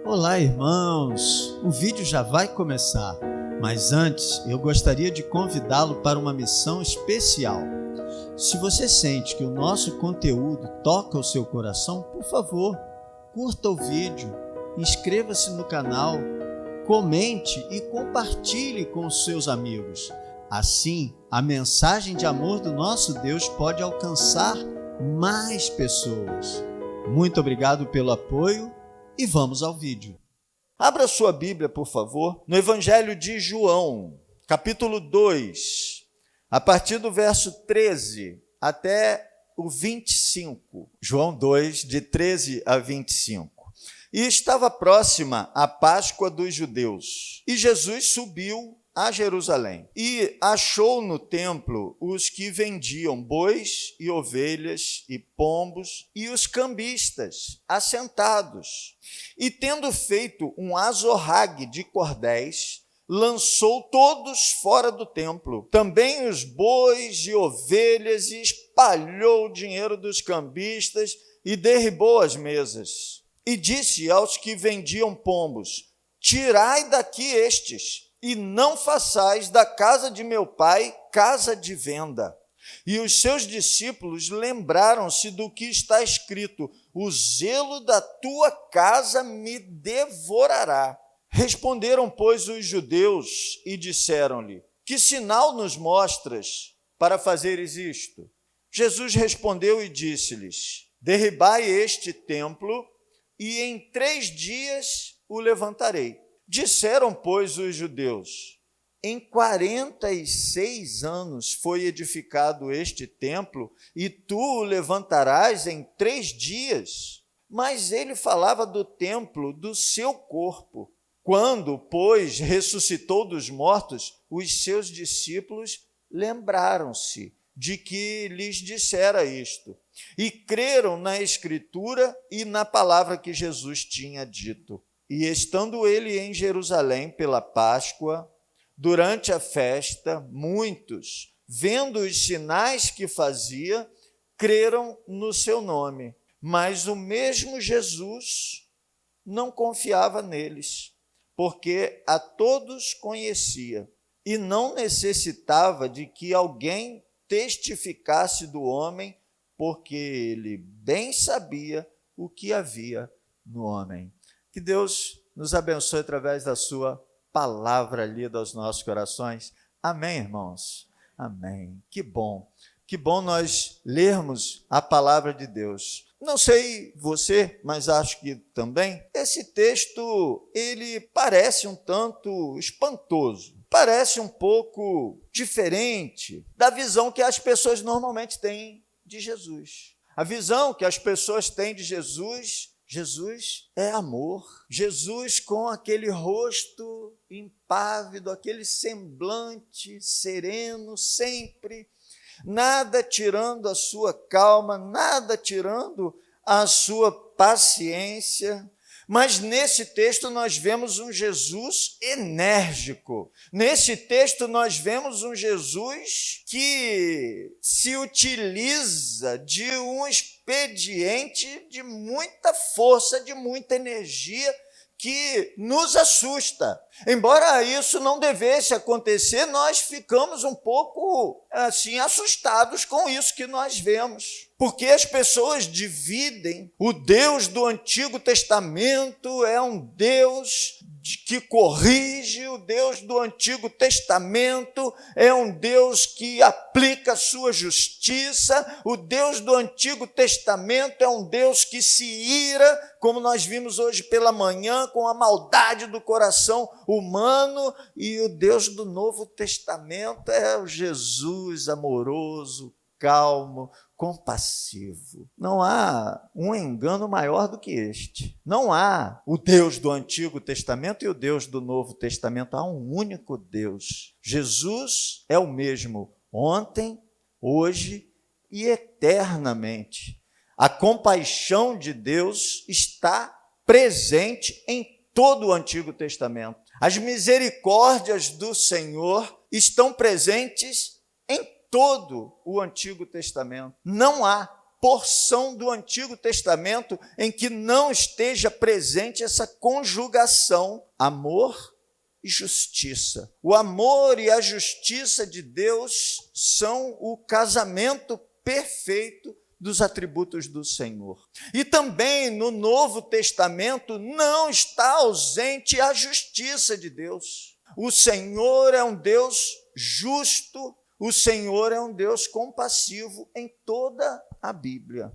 Olá, irmãos! O vídeo já vai começar, mas antes eu gostaria de convidá-lo para uma missão especial. Se você sente que o nosso conteúdo toca o seu coração, por favor, curta o vídeo, inscreva-se no canal, comente e compartilhe com os seus amigos. Assim, a mensagem de amor do nosso Deus pode alcançar mais pessoas. Muito obrigado pelo apoio e vamos ao vídeo. Abra sua Bíblia, por favor, no Evangelho de João, capítulo 2, a partir do verso 13 até o 25. João 2, de 13 a 25. E estava próxima a Páscoa dos judeus, e Jesus subiu a Jerusalém, e achou no templo os que vendiam bois e ovelhas e pombos, e os cambistas assentados. E tendo feito um azorrague de cordéis, lançou todos fora do templo, também os bois e ovelhas, e espalhou o dinheiro dos cambistas, e derribou as mesas. E disse aos que vendiam pombos: tirai daqui estes, e não façais da casa de meu pai casa de venda. E os seus discípulos lembraram-se do que está escrito: o zelo da tua casa me devorará. Responderam, pois, os judeus e disseram-lhe: que sinal nos mostras para fazeres isto? Jesus respondeu e disse-lhes: derribai este templo, e em 3 dias o levantarei. Disseram, pois, os judeus: em 46 anos foi edificado este templo, e tu o levantarás em 3 dias? Mas ele falava do templo do seu corpo. Quando, pois, ressuscitou dos mortos, os seus discípulos lembraram-se de que lhes dissera isto, e creram na Escritura e na palavra que Jesus tinha dito. E estando ele em Jerusalém pela Páscoa, durante a festa, muitos, vendo os sinais que fazia, creram no seu nome. Mas o mesmo Jesus não confiava neles, porque a todos conhecia, e não necessitava de que alguém testificasse do homem, porque ele bem sabia o que havia no homem. Que Deus nos abençoe através da sua palavra lida aos nossos corações. Amém, irmãos? Amém. Que bom nós lermos a palavra de Deus. Não sei você, mas acho que também, esse texto, ele parece um tanto espantoso, parece um pouco diferente da visão que as pessoas normalmente têm de Jesus. A visão que as pessoas têm de Jesus é amor. Jesus com aquele rosto impávido, aquele semblante sereno sempre, nada tirando a sua calma, nada tirando a sua paciência. Mas nesse texto nós vemos um Jesus enérgico. Nesse texto nós vemos um Jesus que se utiliza de um expediente de muita força, de muita energia, que nos assusta. Embora isso não devesse acontecer, nós ficamos um pouco assim assustados com isso que nós vemos. Porque as pessoas dividem. O Deus do Antigo Testamento é um Deus que corrige, o Deus do Antigo Testamento é um Deus que aplica a sua justiça, o Deus do Antigo Testamento é um Deus que se ira, como nós vimos hoje pela manhã, com a maldade do coração humano, e o Deus do Novo Testamento é o Jesus amoroso, calmo, compassivo. Não há um engano maior do que este. Não há o Deus do Antigo Testamento e o Deus do Novo Testamento. Há um único Deus. Jesus é o mesmo ontem, hoje e eternamente. A compaixão de Deus está presente em todo o Antigo Testamento. As misericórdias do Senhor estão presentes em todo o Antigo Testamento. Não há porção do Antigo Testamento em que não esteja presente essa conjugação amor e justiça. O amor e a justiça de Deus são o casamento perfeito dos atributos do Senhor. E também no Novo Testamento não está ausente a justiça de Deus. O Senhor é um Deus justo, o Senhor é um Deus compassivo em toda a Bíblia.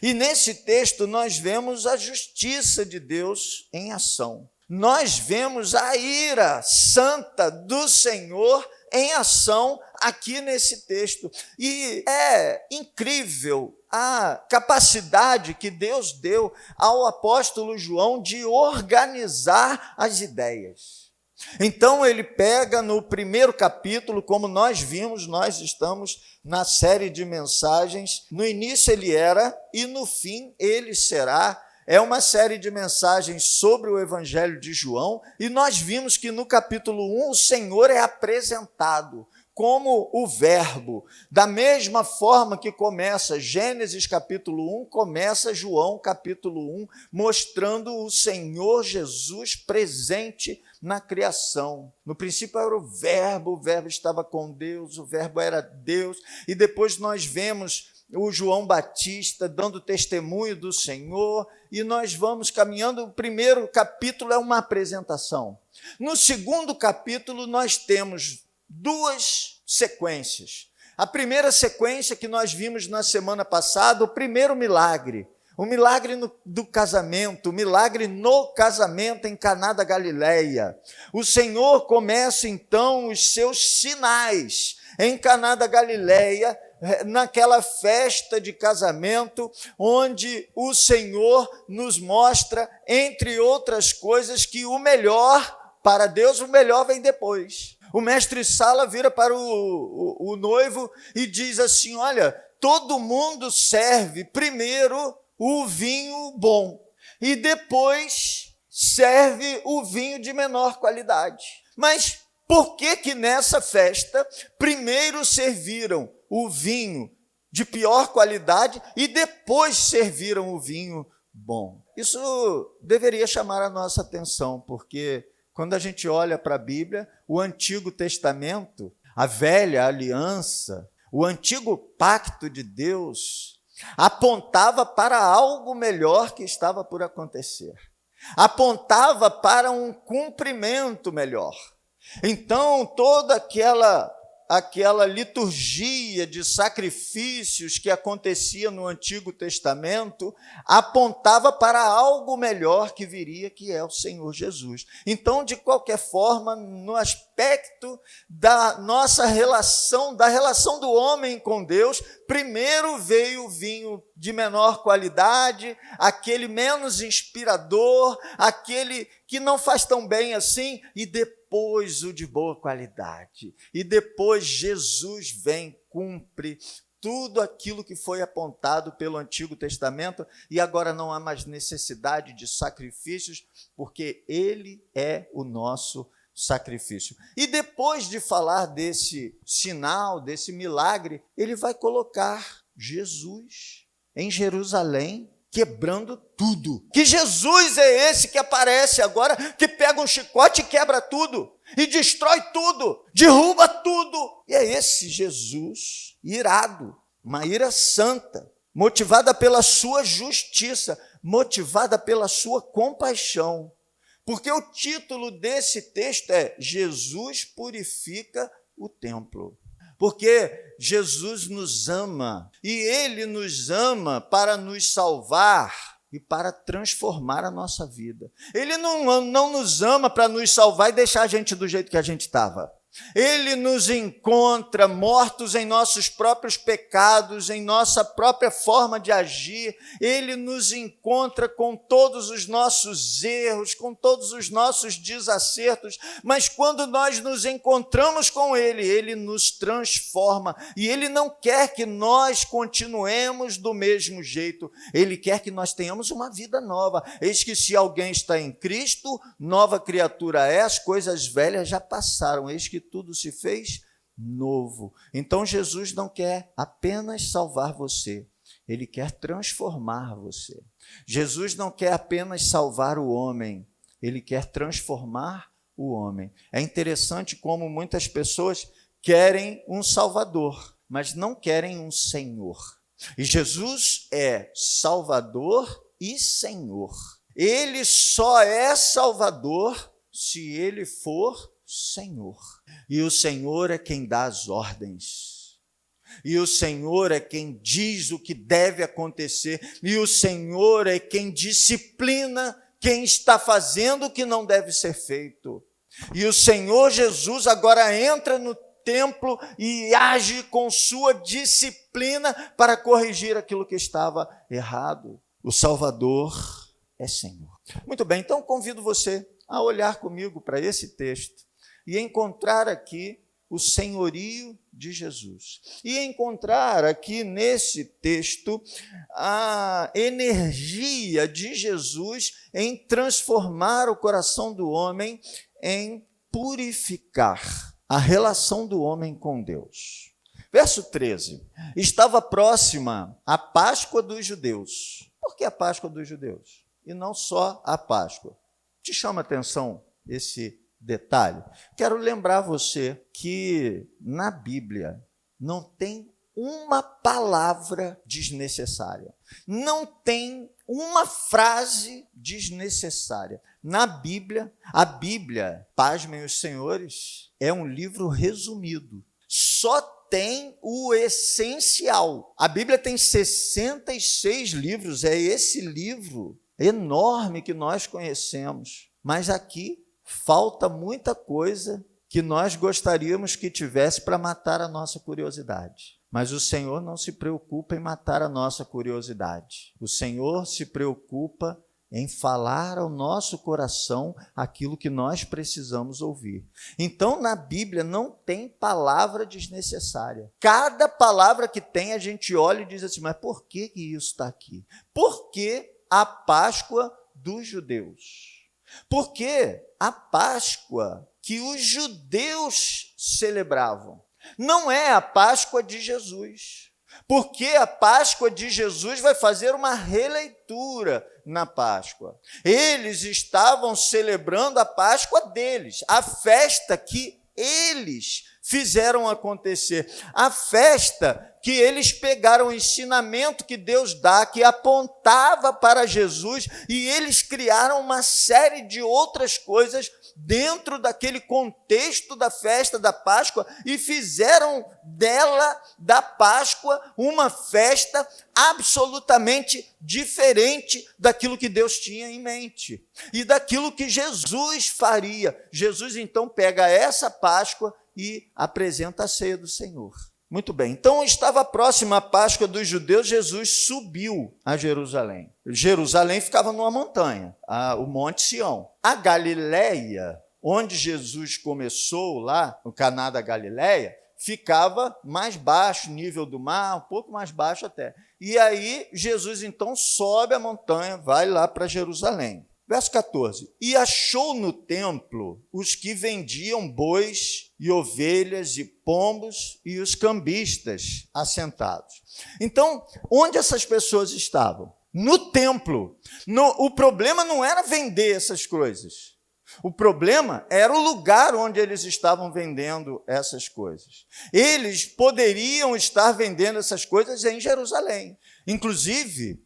E nesse texto nós vemos a justiça de Deus em ação. Nós vemos a ira santa do Senhor em ação aqui nesse texto. E é incrível a capacidade que Deus deu ao apóstolo João de organizar as ideias. Então ele pega no primeiro capítulo, como nós vimos, nós estamos na série de mensagens, no início ele era e no fim ele será. É uma série de mensagens sobre o Evangelho de João, e nós vimos que no capítulo 1 o Senhor é apresentado como o Verbo. Da mesma forma que começa Gênesis capítulo 1, começa João capítulo 1, mostrando o Senhor Jesus presente na criação. No princípio era o Verbo estava com Deus, o Verbo era Deus, e depois nós vemos o João Batista dando testemunho do Senhor, e nós vamos caminhando. O primeiro capítulo é uma apresentação. No segundo capítulo nós temos duas sequências. A primeira sequência que nós vimos na semana passada, o primeiro milagre, o milagre do casamento, o milagre no casamento em Caná da Galileia. O Senhor começa então os seus sinais em Caná da Galileia, naquela festa de casamento, onde o Senhor nos mostra, entre outras coisas, que o melhor, para Deus, o melhor vem depois. O mestre Sala vira para o noivo e diz assim: olha, todo mundo serve primeiro o vinho bom e depois serve o vinho de menor qualidade. Mas por que nessa festa primeiro serviram o vinho de pior qualidade e depois serviram o vinho bom? Isso deveria chamar a nossa atenção, porque quando a gente olha para a Bíblia, o Antigo Testamento, a velha aliança, o antigo pacto de Deus, apontava para algo melhor que estava por acontecer. Apontava para um cumprimento melhor. Então, toda aquela liturgia de sacrifícios que acontecia no Antigo Testamento apontava para algo melhor que viria, que é o Senhor Jesus. Então, de qualquer forma, no aspecto da nossa relação, da relação do homem com Deus, primeiro veio o vinho de menor qualidade, aquele menos inspirador, aquele que não faz tão bem assim, e depois o de boa qualidade. E depois Jesus vem, cumpre tudo aquilo que foi apontado pelo Antigo Testamento, e agora não há mais necessidade de sacrifícios, porque Ele é o nosso sacrifício. E depois de falar desse sinal, desse milagre, ele vai colocar Jesus em Jerusalém, quebrando tudo. Que Jesus é esse que aparece agora, que pega um chicote e quebra tudo, e destrói tudo, derruba tudo. E é esse Jesus irado, uma ira santa, motivada pela sua justiça, motivada pela sua compaixão. Porque o título desse texto é Jesus purifica o templo. Porque Jesus nos ama, e Ele nos ama para nos salvar e para transformar a nossa vida. Ele não nos ama para nos salvar e deixar a gente do jeito que a gente estava. Ele nos encontra mortos em nossos próprios pecados, em nossa própria forma de agir. Ele nos encontra com todos os nossos erros, com todos os nossos desacertos, mas quando nós nos encontramos com Ele, Ele nos transforma, e Ele não quer que nós continuemos do mesmo jeito. Ele quer que nós tenhamos uma vida nova. Eis que se alguém está em Cristo, nova criatura é, as coisas velhas já passaram, eis que tudo se fez novo. Então Jesus não quer apenas salvar você, Ele quer transformar você. Jesus não quer apenas salvar o homem, ele quer transformar o homem. É interessante como muitas pessoas querem um Salvador, mas não querem um Senhor. E Jesus é Salvador e Senhor. Ele só é Salvador se ele for Senhor. E o Senhor é quem dá as ordens. E o Senhor é quem diz o que deve acontecer. E o Senhor é quem disciplina quem está fazendo o que não deve ser feito. E o Senhor Jesus agora entra no templo e age com sua disciplina para corrigir aquilo que estava errado. O Salvador é Senhor. Muito bem, então convido você a olhar comigo para esse texto e encontrar aqui o senhorio de Jesus. E encontrar aqui nesse texto a energia de Jesus em transformar o coração do homem, em purificar a relação do homem com Deus. Verso 13. Estava próxima a Páscoa dos judeus. Por que a Páscoa dos judeus? E não só a Páscoa. Te chama a atenção esse detalhe? Quero lembrar você que na Bíblia não tem uma palavra desnecessária. Não tem uma frase desnecessária. Na Bíblia, a Bíblia, pasmem os senhores, é um livro resumido. Só tem o essencial. A Bíblia tem 66 livros, é esse livro enorme que nós conhecemos. Mas aqui falta muita coisa que nós gostaríamos que tivesse para matar a nossa curiosidade. Mas o Senhor não se preocupa em matar a nossa curiosidade. O Senhor se preocupa em falar ao nosso coração aquilo que nós precisamos ouvir. Então, na Bíblia não tem palavra desnecessária. Cada palavra que tem, a gente olha e diz assim, mas por que isso está aqui? Por que a Páscoa dos judeus? Porque a Páscoa que os judeus celebravam não é a Páscoa de Jesus. Porque a Páscoa de Jesus vai fazer uma releitura na Páscoa. Eles estavam celebrando a Páscoa deles, a festa que eles fizeram acontecer, a festa que eles pegaram o ensinamento que Deus dá, que apontava para Jesus, e eles criaram uma série de outras coisas dentro daquele contexto da festa da Páscoa e fizeram dela, da Páscoa, uma festa absolutamente diferente daquilo que Deus tinha em mente e daquilo que Jesus faria. Jesus então pega essa Páscoa e apresenta a ceia do Senhor. Muito bem, então estava próxima a Páscoa dos judeus, Jesus subiu a Jerusalém. Jerusalém ficava numa montanha, o Monte Sião. A Galileia, onde Jesus começou lá, no Caná da Galileia, ficava mais baixo, nível do mar, um pouco mais baixo até. E aí Jesus então sobe a montanha, vai lá para Jerusalém. Verso 14, e achou no templo os que vendiam bois e ovelhas e pombos e os cambistas assentados. Então, onde essas pessoas estavam? No templo. O problema não era vender essas coisas. O problema era o lugar onde eles estavam vendendo essas coisas. Eles poderiam estar vendendo essas coisas em Jerusalém. Inclusive,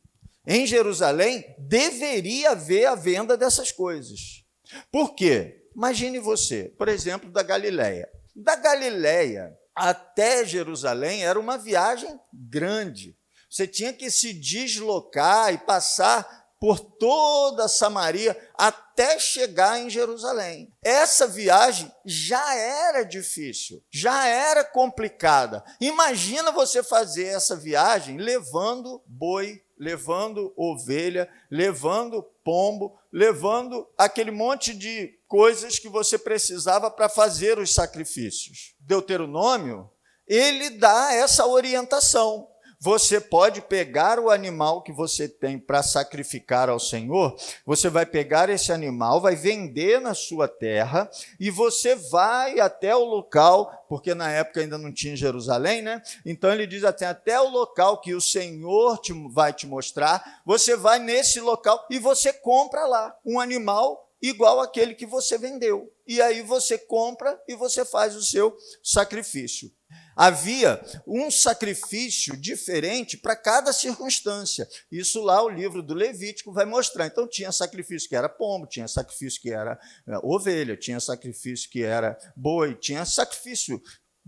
em Jerusalém, deveria haver a venda dessas coisas. Por quê? Imagine você, por exemplo, da Galileia. Da Galileia até Jerusalém era uma viagem grande. Você tinha que se deslocar e passar por toda a Samaria até chegar em Jerusalém. Essa viagem já era difícil, já era complicada. Imagina você fazer essa viagem levando boi, levando ovelha, levando pombo, levando aquele monte de coisas que você precisava para fazer os sacrifícios. Deuteronômio, ele dá essa orientação. você pode pegar o animal que você tem para sacrificar ao Senhor, você vai pegar esse animal, vai vender na sua terra, e você vai até o local, porque na época ainda não tinha Jerusalém, né? Então ele diz até o local que o Senhor vai te mostrar, você vai nesse local e você compra lá um animal igual àquele que você vendeu. E aí você compra e você faz o seu sacrifício. Havia um sacrifício diferente para cada circunstância. Isso lá o livro do Levítico vai mostrar. Então tinha sacrifício que era pombo, tinha sacrifício que era ovelha, tinha sacrifício que era boi, tinha sacrifício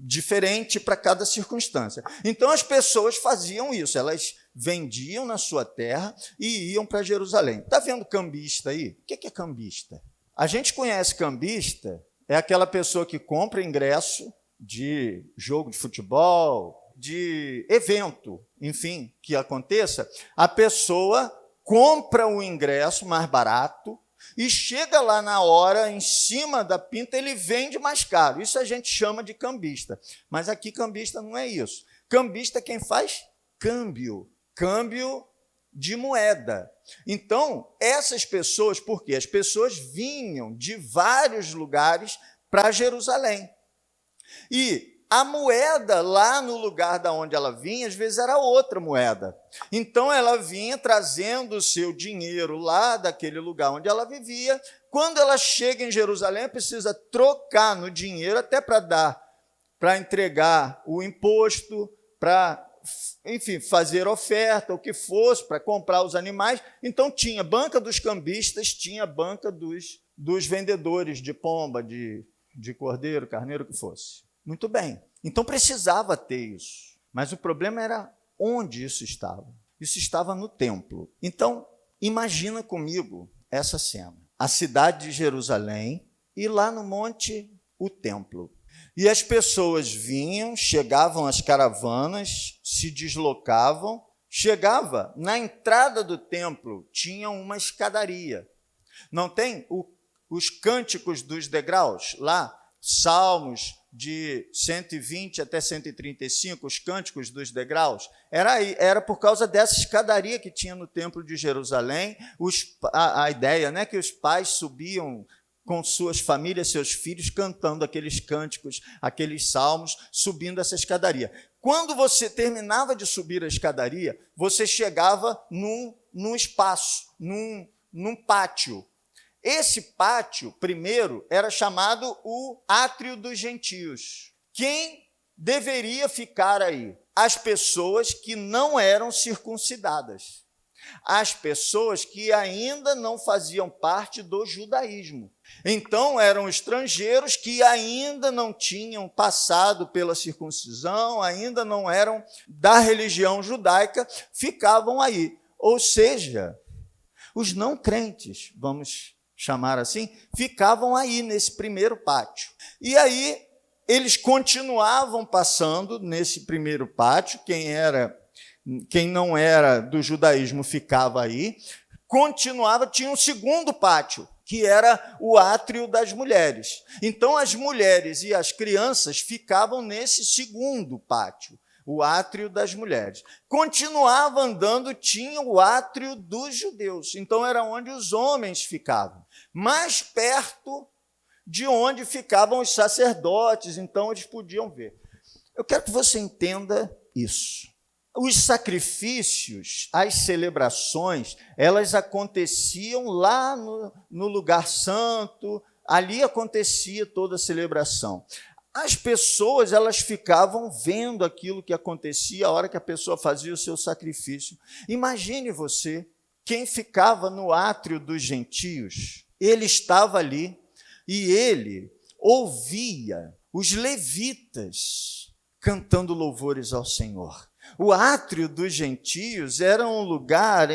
diferente para cada circunstância. Então as pessoas faziam isso, elas vendiam na sua terra e iam para Jerusalém. Está vendo cambista aí? O que é cambista? A gente conhece cambista, é aquela pessoa que compra ingresso de jogo de futebol, de evento, enfim, que aconteça, a pessoa compra o ingresso mais barato e chega lá na hora, em cima da pinta, ele vende mais caro. Isso a gente chama de cambista. Mas aqui cambista não é isso. Cambista é quem faz câmbio de moeda. Então, essas pessoas, por quê? As pessoas vinham de vários lugares para Jerusalém. E a moeda lá no lugar da onde ela vinha, às vezes era outra moeda. Então ela vinha trazendo o seu dinheiro lá daquele lugar onde ela vivia. Quando ela chega em Jerusalém, precisa trocar no dinheiro até para entregar o imposto, para, enfim, fazer oferta, o que fosse, para comprar os animais. Então tinha banca dos cambistas, tinha banca dos vendedores de pomba, de cordeiro, carneiro, o que fosse. Muito bem. Então precisava ter isso. Mas o problema era onde isso estava. Isso estava no templo. Então, imagina comigo essa cena. A cidade de Jerusalém e lá no monte o templo. E as pessoas vinham, chegavam as caravanas, se deslocavam. Chegava na entrada do templo, tinha uma escadaria. Não tem os cânticos dos degraus lá? Salmos de 120 até 135, os cânticos dos degraus, era por causa dessa escadaria que tinha no templo de Jerusalém. A ideia, né, que os pais subiam com suas famílias, seus filhos, cantando aqueles cânticos, aqueles salmos, subindo essa escadaria. Quando você terminava de subir a escadaria, você chegava num espaço, num pátio. Esse pátio, primeiro, era chamado o Átrio dos Gentios. Quem deveria ficar aí? As pessoas que não eram circuncidadas. As pessoas que ainda não faziam parte do judaísmo. Então, eram estrangeiros que ainda não tinham passado pela circuncisão, ainda não eram da religião judaica, ficavam aí. Ou seja, os não crentes, vamos chamar assim, ficavam aí nesse primeiro pátio. E aí eles continuavam passando nesse primeiro pátio, quem não era do judaísmo ficava aí, continuava, tinha um segundo pátio, que era o átrio das mulheres. Então as mulheres e as crianças ficavam nesse segundo pátio, o átrio das mulheres. Continuava andando, tinha o átrio dos judeus. Então era onde os homens ficavam, mais perto de onde ficavam os sacerdotes, então eles podiam ver. Eu quero que você entenda isso. Os sacrifícios, as celebrações, elas aconteciam lá no lugar santo, ali acontecia toda a celebração. As pessoas, elas ficavam vendo aquilo que acontecia a hora que a pessoa fazia o seu sacrifício. Imagine você, quem ficava no átrio dos gentios, ele estava ali e ele ouvia os levitas cantando louvores ao Senhor. O átrio dos gentios era um lugar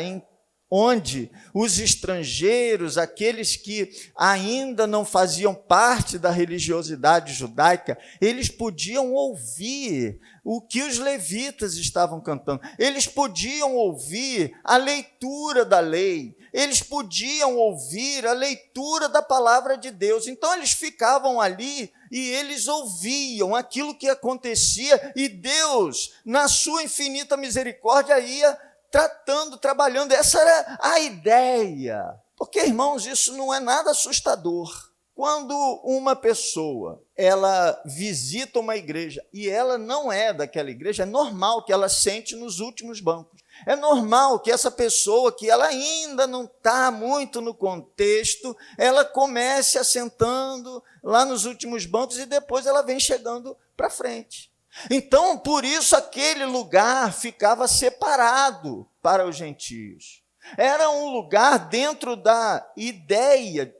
onde os estrangeiros, aqueles que ainda não faziam parte da religiosidade judaica, eles podiam ouvir o que os levitas estavam cantando, eles podiam ouvir a leitura da lei, eles podiam ouvir a leitura da palavra de Deus. Então eles ficavam ali e eles ouviam aquilo que acontecia, e Deus, na sua infinita misericórdia, ia tratando, trabalhando. Essa era a ideia. Porque, irmãos, isso não é nada assustador. Quando uma pessoa, ela visita uma igreja e ela não é daquela igreja, é normal que ela sente nos últimos bancos. É normal que essa pessoa, que ela ainda não está muito no contexto, ela comece assentando lá nos últimos bancos e depois ela vem chegando para frente. Então, por isso, aquele lugar ficava separado para os gentios. Era um lugar dentro da ideia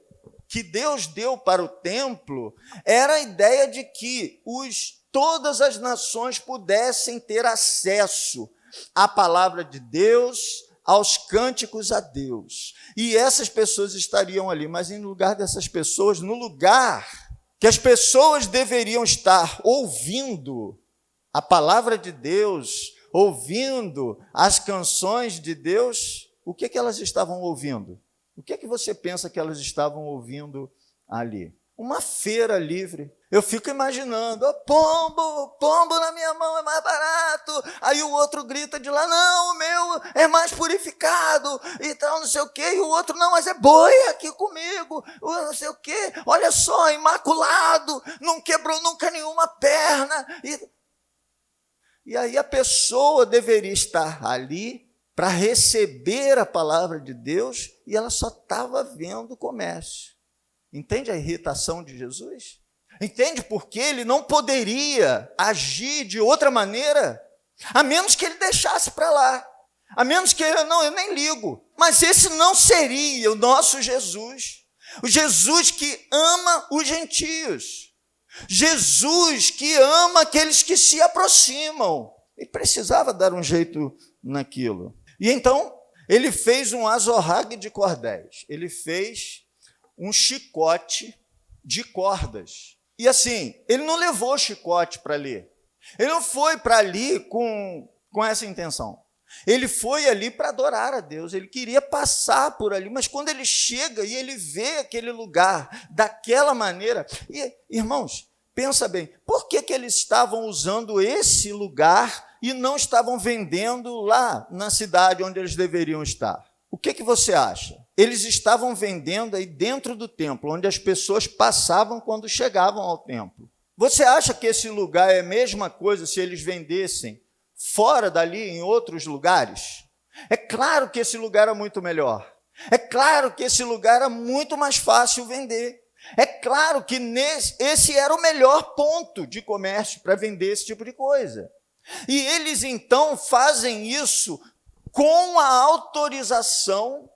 que Deus deu para o templo, era a ideia de que todas as nações pudessem ter acesso à palavra de Deus, aos cânticos a Deus. E essas pessoas estariam ali, mas em lugar dessas pessoas, no lugar que as pessoas deveriam estar ouvindo a palavra de Deus, ouvindo as canções de Deus, o que elas estavam ouvindo? O que você pensa que elas estavam ouvindo ali? Uma feira livre. Eu fico imaginando, pombo na minha mão é mais barato. Aí o outro grita de lá, não, o meu é mais purificado e tal, não sei o quê. E o outro, não, mas é boi aqui comigo, não sei o quê. Olha só, imaculado, não quebrou nunca nenhuma perna. E aí a pessoa deveria estar ali para receber a palavra de Deus e ela só estava vendo o comércio. Entende a irritação de Jesus? Entende por que ele não poderia agir de outra maneira? A menos que ele deixasse para lá. A menos que eu nem ligo. Mas esse não seria o nosso Jesus. O Jesus que ama os gentios. Jesus que ama aqueles que se aproximam. E precisava dar um jeito naquilo. E então, ele fez um azorrague de cordéis. Ele fez um chicote de cordas. E assim, ele não levou o chicote para ali. Ele não foi para ali com essa intenção. Ele foi ali para adorar a Deus. Ele queria passar por ali. Mas quando ele chega e ele vê aquele lugar daquela maneira... E, irmãos, pensa bem, por que eles estavam usando esse lugar e não estavam vendendo lá na cidade onde eles deveriam estar? O que você acha? Eles estavam vendendo aí dentro do templo, onde as pessoas passavam quando chegavam ao templo. Você acha que esse lugar é a mesma coisa se eles vendessem fora dali, em outros lugares? É claro que esse lugar era muito melhor. É claro que esse lugar era muito mais fácil vender. É claro que esse era o melhor ponto de comércio para vender esse tipo de coisa. E eles, então, fazem isso com a autorização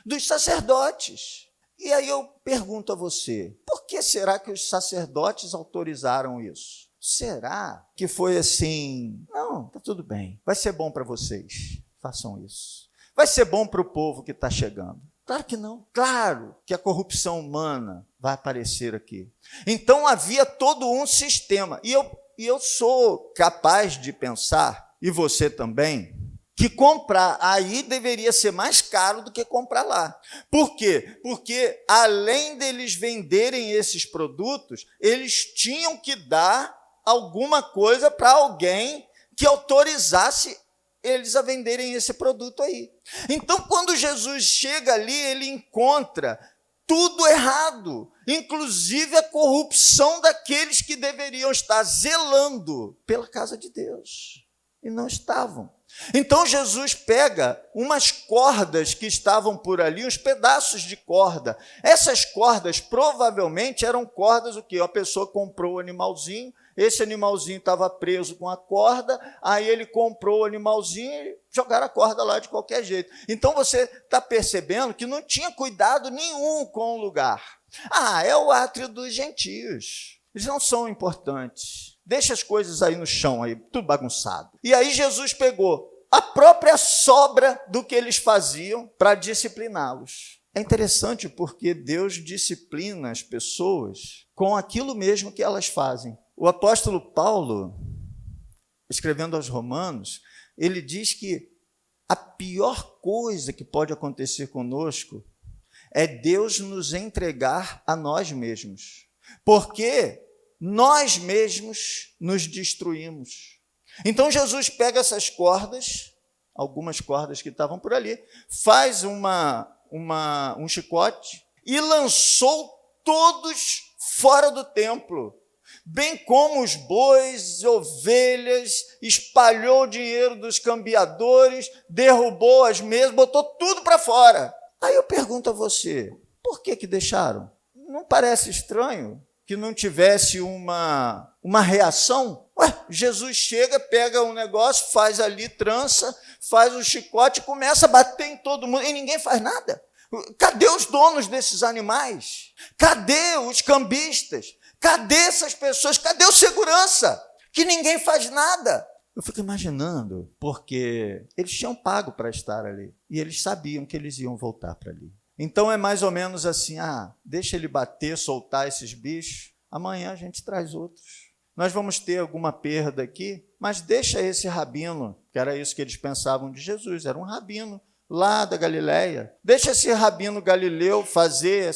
dos sacerdotes. E aí eu pergunto a você, por que será que os sacerdotes autorizaram isso? Será que foi assim, não, está tudo bem, vai ser bom para vocês, façam isso. Vai ser bom para o povo que está chegando. Claro que não. Claro que a corrupção humana vai aparecer aqui. Então havia todo um sistema. E eu sou capaz de pensar, e você também, que comprar aí deveria ser mais caro do que comprar lá. Por quê? Porque além deles venderem esses produtos, eles tinham que dar alguma coisa para alguém que autorizasse eles a venderem esse produto aí. Então, quando Jesus chega ali, ele encontra tudo errado, inclusive a corrupção daqueles que deveriam estar zelando pela casa de Deus, e não estavam. Então Jesus pega umas cordas que estavam por ali, uns pedaços de corda. Essas cordas provavelmente eram cordas o quê? A pessoa comprou o animalzinho, esse animalzinho estava preso com a corda, aí ele comprou o animalzinho e jogaram a corda lá de qualquer jeito. Então você está percebendo que não tinha cuidado nenhum com o lugar. É o átrio dos gentios. Eles não são importantes. Deixa as coisas aí no chão, aí, tudo bagunçado. E aí Jesus pegou a própria sobra do que eles faziam para discipliná-los. É interessante porque Deus disciplina as pessoas com aquilo mesmo que elas fazem. O apóstolo Paulo, escrevendo aos Romanos, ele diz que a pior coisa que pode acontecer conosco é Deus nos entregar a nós mesmos, porque nós mesmos nos destruímos. Então Jesus pega essas cordas, algumas cordas que estavam por ali, faz um chicote e lançou todos fora do templo, bem como os bois, ovelhas, espalhou o dinheiro dos cambiadores, derrubou as mesas, botou tudo para fora. Aí eu pergunto a você, por que deixaram? Não parece estranho que não tivesse uma reação? Jesus chega, pega um negócio, faz ali trança, faz o chicote, começa a bater em todo mundo e ninguém faz nada. Cadê os donos desses animais? Cadê os cambistas? Cadê essas pessoas? Cadê o segurança? Que ninguém faz nada. Eu fico imaginando, porque eles tinham pago para estar ali e eles sabiam que eles iam voltar para ali. Então é mais ou menos assim, deixa ele bater, soltar esses bichos, amanhã a gente traz outros. Nós vamos ter alguma perda aqui, mas deixa esse rabino, que era isso que eles pensavam de Jesus, era um rabino lá da Galileia. Deixa esse rabino galileu fazer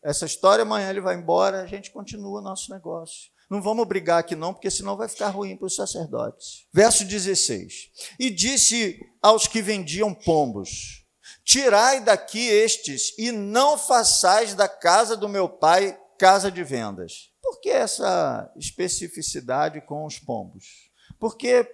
essa história, amanhã ele vai embora, a gente continua o nosso negócio. Não vamos brigar aqui não, porque senão vai ficar ruim para os sacerdotes. Verso 16. E disse aos que vendiam pombos, tirai daqui estes e não façais da casa do meu pai casa de vendas. Por que essa especificidade com os pombos? Porque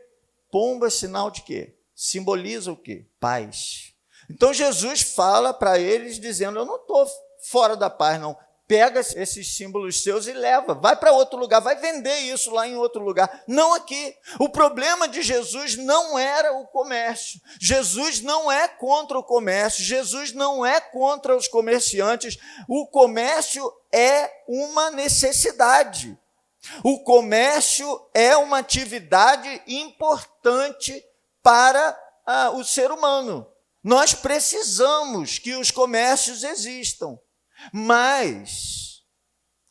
pombo é sinal de quê? Simboliza o quê? Paz. Então Jesus fala para eles dizendo, eu não estou fora da paz não. Pega esses símbolos seus e leva. Vai para outro lugar, vai vender isso lá em outro lugar. Não aqui. O problema de Jesus não era o comércio. Jesus não é contra o comércio. Jesus não é contra os comerciantes. O comércio é uma necessidade. O comércio é uma atividade importante para o ser humano. Nós precisamos que os comércios existam. Mas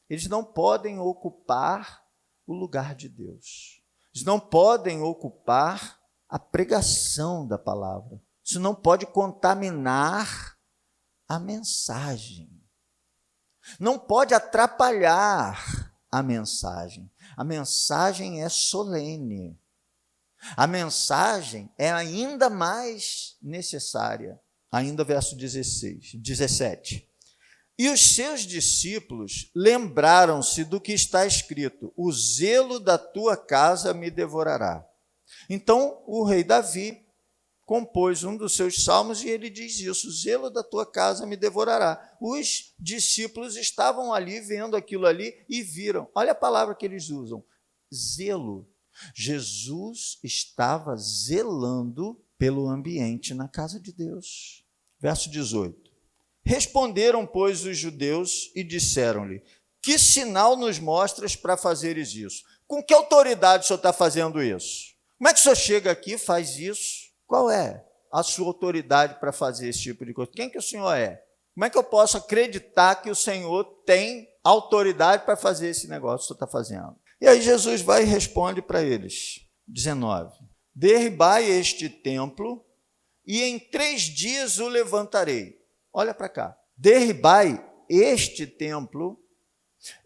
eles não podem ocupar o lugar de Deus. Eles não podem ocupar a pregação da palavra. Isso não pode contaminar a mensagem. Não pode atrapalhar a mensagem. A mensagem é solene. A mensagem é ainda mais necessária. Ainda verso 17. E os seus discípulos lembraram-se do que está escrito, o zelo da tua casa me devorará. Então, o rei Davi compôs um dos seus salmos e ele diz isso, o zelo da tua casa me devorará. Os discípulos estavam ali, vendo aquilo ali e viram. Olha a palavra que eles usam, zelo. Jesus estava zelando pelo ambiente na casa de Deus. Verso 18. Responderam, pois, os judeus e disseram-lhe, que sinal nos mostras para fazeres isso? Com que autoridade o senhor está fazendo isso? Como é que o senhor chega aqui e faz isso? Qual é a sua autoridade para fazer esse tipo de coisa? Quem que o senhor é? Como é que eu posso acreditar que o senhor tem autoridade para fazer esse negócio que o senhor está fazendo? E aí Jesus vai e responde para eles, 19. Derribai este templo e em 3 dias o levantarei. Olha para cá. Derribai este templo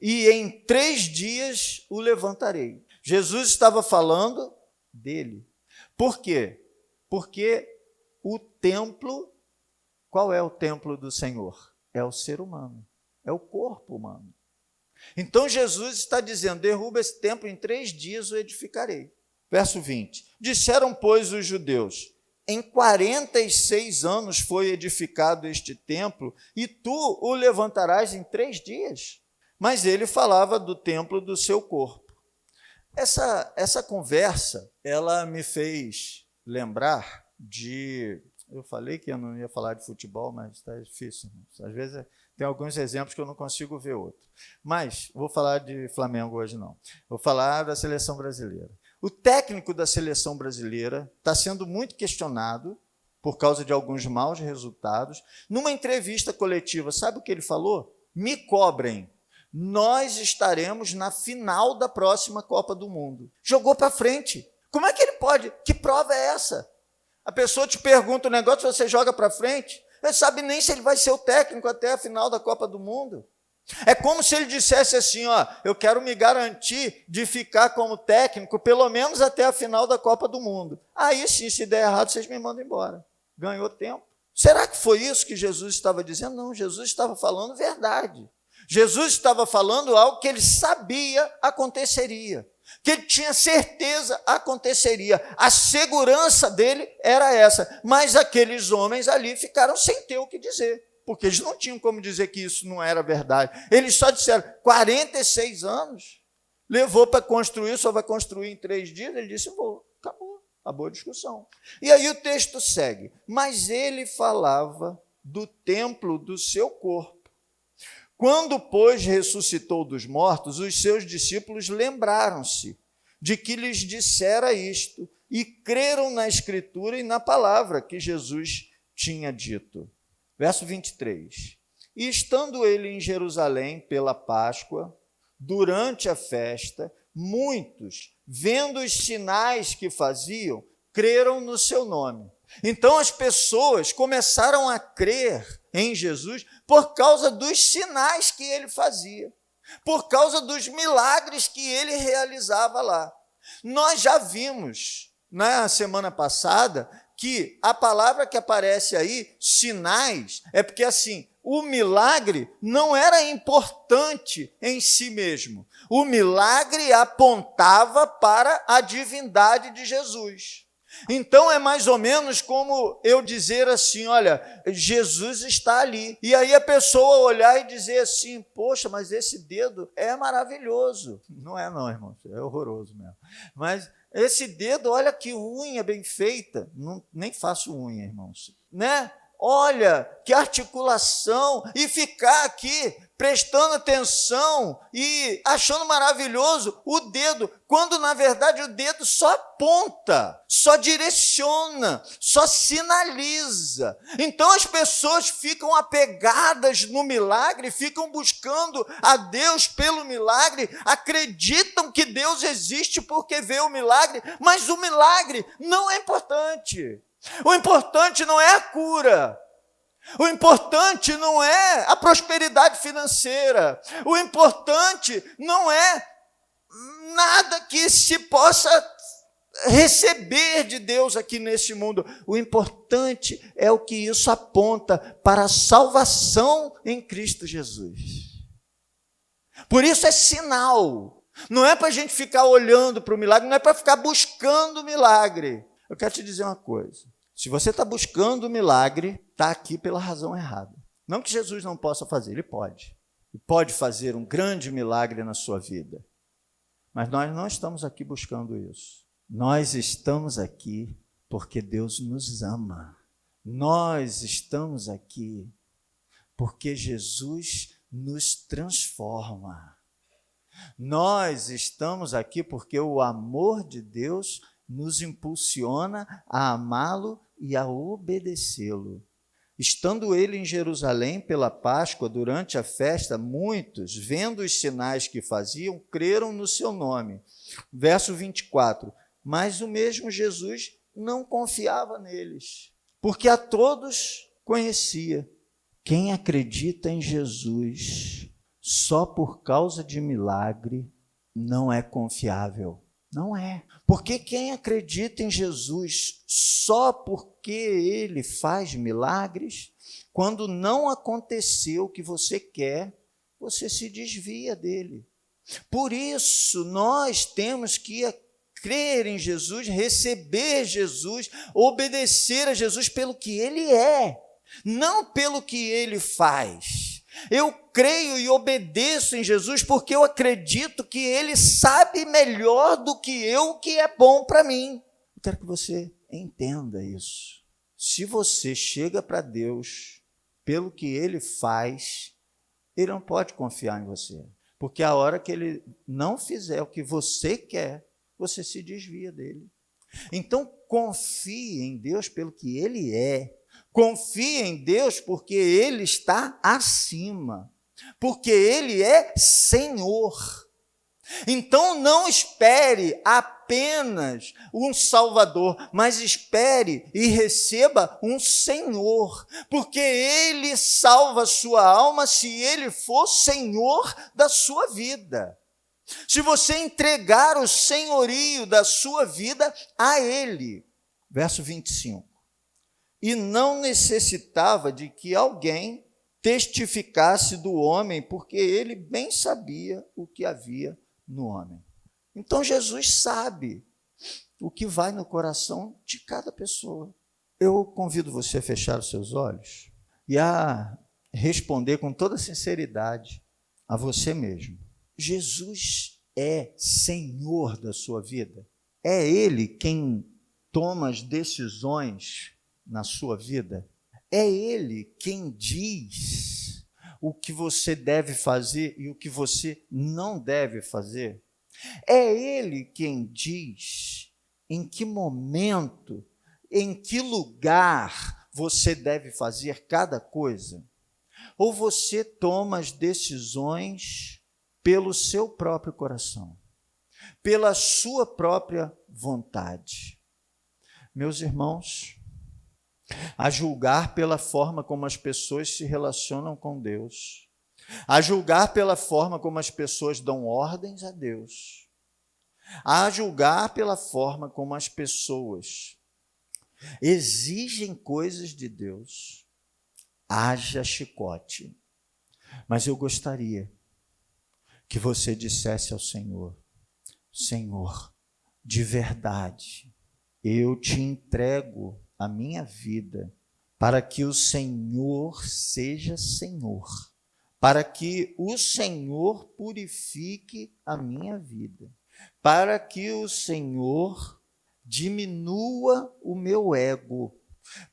e em 3 dias o levantarei. Jesus estava falando dele. Por quê? Porque o templo, qual é o templo do Senhor? É o ser humano, é o corpo humano. Então Jesus está dizendo, derruba esse templo, em 3 dias o edificarei. Verso 20. Disseram, pois, os judeus, em 46 anos foi edificado este templo, e tu o levantarás em 3 dias? Mas ele falava do templo do seu corpo. Essa conversa, ela me fez lembrar de... Eu falei que eu não ia falar de futebol, mas está difícil. Às vezes tem alguns exemplos que eu não consigo ver outro. Mas vou falar de Flamengo hoje não. Vou falar da seleção brasileira. O técnico da seleção brasileira está sendo muito questionado por causa de alguns maus resultados. Numa entrevista coletiva, sabe o que ele falou? Me cobrem, nós estaremos na final da próxima Copa do Mundo. Jogou para frente. Como é que ele pode? Que prova é essa? A pessoa te pergunta um negócio, você joga para frente, ele sabe nem se ele vai ser o técnico até a final da Copa do Mundo. É como se ele dissesse assim, ó, eu quero me garantir de ficar como técnico pelo menos até a final da Copa do Mundo. Aí sim, se der errado, vocês me mandam embora. Ganhou tempo. Será que foi isso que Jesus estava dizendo? Não, Jesus estava falando verdade. Jesus estava falando algo que ele sabia aconteceria, que ele tinha certeza aconteceria. A segurança dele era essa, mas aqueles homens ali ficaram sem ter o que dizer, porque eles não tinham como dizer que isso não era verdade. Eles só disseram, 46 anos, levou para construir, só vai construir em 3 dias. Ele disse, vou, acabou a discussão. E aí o texto segue, mas ele falava do templo do seu corpo. Quando, pois, ressuscitou dos mortos, os seus discípulos lembraram-se de que lhes dissera isto e creram na Escritura e na palavra que Jesus tinha dito. Verso 23. E estando ele em Jerusalém pela Páscoa, durante a festa, muitos, vendo os sinais que faziam, creram no seu nome. Então as pessoas começaram a crer em Jesus por causa dos sinais que ele fazia, por causa dos milagres que ele realizava lá. Nós já vimos na semana passada que a palavra que aparece aí, sinais, é porque assim, o milagre não era importante em si mesmo. O milagre apontava para a divindade de Jesus. Então é mais ou menos como eu dizer assim, olha, Jesus está ali. E aí a pessoa olhar e dizer assim, poxa, mas esse dedo é maravilhoso. Não é não, irmão, é horroroso mesmo. Mas esse dedo, olha que unha bem feita. Não, nem faço unha, irmãos. Né? Olha, que articulação. E ficar aqui prestando atenção e achando maravilhoso o dedo, quando na verdade o dedo só aponta, só direciona, só sinaliza. Então as pessoas ficam apegadas no milagre, ficam buscando a Deus pelo milagre, acreditam que Deus existe porque vê o milagre, mas o milagre não é importante. O importante não é a cura. O importante não é a prosperidade financeira. O importante não é nada que se possa receber de Deus aqui neste mundo. O importante é o que isso aponta para a salvação em Cristo Jesus. Por isso é sinal. Não é para a gente ficar olhando para o milagre, não é para ficar buscando o milagre. Eu quero te dizer uma coisa. Se você está buscando o milagre, está aqui pela razão errada. Não que Jesus não possa fazer, ele pode. Ele pode fazer um grande milagre na sua vida. Mas nós não estamos aqui buscando isso. Nós estamos aqui porque Deus nos ama. Nós estamos aqui porque Jesus nos transforma. Nós estamos aqui porque o amor de Deus nos impulsiona a amá-lo e a obedecê-lo. Estando ele em Jerusalém pela Páscoa, durante a festa, muitos, vendo os sinais que faziam, creram no seu nome. Verso 24. Mas o mesmo Jesus não confiava neles, porque a todos conhecia. Quem acredita em Jesus só por causa de milagre não é confiável. Não é. Porque quem acredita em Jesus só porque ele faz milagres, quando não aconteceu o que você quer, você se desvia dele. Por isso, nós temos que crer em Jesus, receber Jesus, obedecer a Jesus pelo que ele é, não pelo que ele faz. Eu creio e obedeço em Jesus porque eu acredito que ele sabe melhor do que eu o que é bom para mim. Eu quero que você entenda isso. Se você chega para Deus pelo que ele faz, ele não pode confiar em você. Porque a hora que ele não fizer o que você quer, você se desvia dele. Então, confie em Deus pelo que Ele é. Confie em Deus porque Ele está acima. Porque Ele é Senhor. Então, não espere apenas um Salvador, mas espere e receba um Senhor. Porque Ele salva a sua alma se Ele for Senhor da sua vida. Se você entregar o senhorio da sua vida a Ele. Verso 25. E não necessitava de que alguém testificasse do homem, porque ele bem sabia o que havia no homem. Então Jesus sabe o que vai no coração de cada pessoa. Eu convido você a fechar os seus olhos e a responder com toda sinceridade a você mesmo. Jesus é Senhor da sua vida? É Ele quem toma as decisões na sua vida? É Ele quem diz o que você deve fazer e o que você não deve fazer? É Ele quem diz em que momento, em que lugar você deve fazer cada coisa? Ou você toma as decisões pelo seu próprio coração, pela sua própria vontade? Meus irmãos, a julgar pela forma como as pessoas se relacionam com Deus, a julgar pela forma como as pessoas dão ordens a Deus, a julgar pela forma como as pessoas exigem coisas de Deus, haja chicote. Mas eu gostaria que você dissesse ao Senhor: Senhor, de verdade, eu te entrego a minha vida, para que o Senhor seja Senhor, para que o Senhor purifique a minha vida, para que o Senhor diminua o meu ego,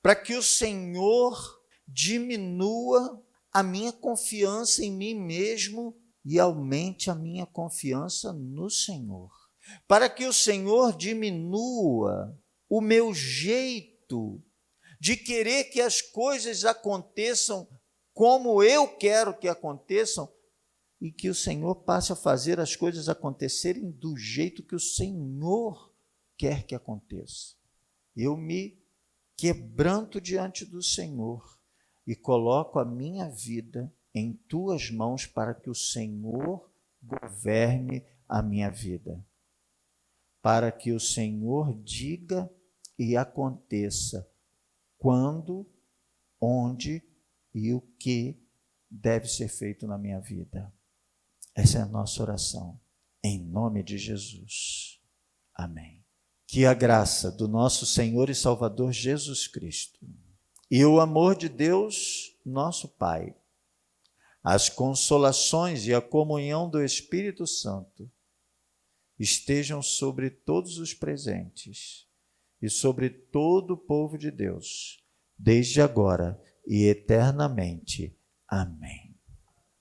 para que o Senhor diminua a minha confiança em mim mesmo e aumente a minha confiança no Senhor, para que o Senhor diminua o meu jeito de querer que as coisas aconteçam como eu quero que aconteçam, e que o Senhor passe a fazer as coisas acontecerem do jeito que o Senhor quer que aconteça. Eu me quebranto diante do Senhor e coloco a minha vida em tuas mãos para que o Senhor governe a minha vida, para que o Senhor diga e aconteça quando, onde e o que deve ser feito na minha vida. Essa é a nossa oração, em nome de Jesus. Amém. Que a graça do nosso Senhor e Salvador Jesus Cristo e o amor de Deus, nosso Pai, as consolações e a comunhão do Espírito Santo estejam sobre todos os presentes e sobre todo o povo de Deus, desde agora e eternamente. Amém.